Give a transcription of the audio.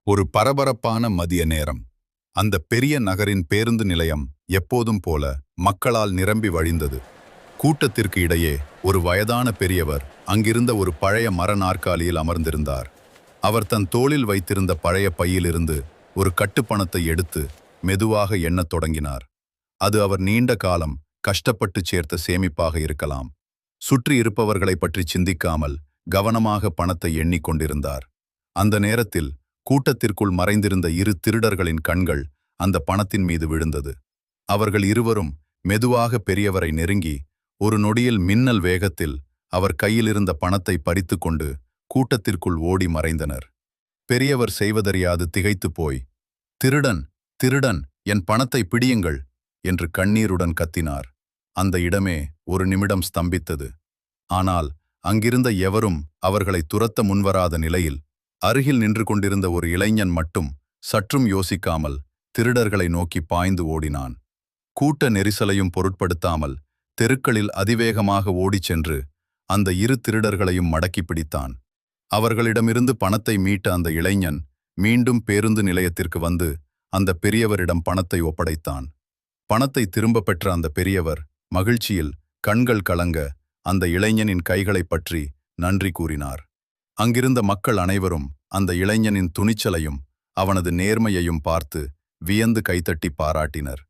ஒரு பரபரப்பான மதிய நேரம். அந்த பெரிய நகரின் பேருந்து நிலையம் எப்போதும் போல மக்களால் நிரம்பி வழிந்தது. கூட்டத்திற்கு இடையே ஒரு வயதான பெரியவர் அங்கிருந்த ஒரு பழைய மர நாற்காலியில் அமர்ந்திருந்தார். அவர் தன் தோளில் வைத்திருந்த பழைய பையிலிருந்து ஒரு கட்டுப்பணத்தை எடுத்து மெதுவாக எண்ணத் தொடங்கினார். அது அவர் நீண்ட காலம் கஷ்டப்பட்டு சேர்த்த சேமிப்பாக இருக்கலாம். சுற்றி இருப்பவர்களை பற்றி சிந்திக்காமல் கவனமாக பணத்தை எண்ணிக்கொண்டிருந்தார். அந்த நேரத்தில் கூட்டத்திற்குள் மறைந்திருந்த இரு திருடர்களின் கண்கள் அந்த பணத்தின் மீது விழுந்தது. அவர்கள் இருவரும் மெதுவாக பெரியவரை நெருங்கி ஒரு நொடியில் மின்னல் வேகத்தில் அவர் கையிலிருந்த பணத்தை பறித்துக்கொண்டு கூட்டத்திற்குள் ஓடி மறைந்தனர். பெரியவர் செய்வதறியாது திகைத்துப் போய், "திருடன், திருடன், என் பணத்தை பிடியுங்கள்!" என்று கண்ணீருடன் கத்தினார். அந்த இடமே ஒரு நிமிடம் ஸ்தம்பித்தது. ஆனால் அங்கிருந்த எவரும் அவர்களை துரத்த முன்வராத நிலையில் அருகில் நின்று கொண்டிருந்த ஒரு இளைஞன் மட்டும் சற்றும் யோசிக்காமல் திருடர்களை நோக்கி பாய்ந்து ஓடினான். கூட்ட நெரிசலையும் பொருட்படுத்தாமல் தெருக்களில் அதிவேகமாக ஓடிச் சென்று அந்த இரு திருடர்களையும் மடக்கி பிடித்தான். அவர்களிடமிருந்து பணத்தை மீட்ட அந்த இளைஞன் மீண்டும் பேருந்து நிலையத்திற்கு வந்து அந்த பெரியவரிடம் பணத்தை ஒப்படைத்தான். பணத்தை திரும்ப பெற்ற அந்த பெரியவர் மகிழ்ச்சியில் கண்கள் கலங்க அந்த இளைஞனின் கைகளைப் பற்றி நன்றி கூறினார். அங்கிருந்த மக்கள் அனைவரும் அந்த இளைஞனின் துணிச்சலையும் அவனது நேர்மையையும் பார்த்து வியந்து கைதட்டி பாராட்டினர்.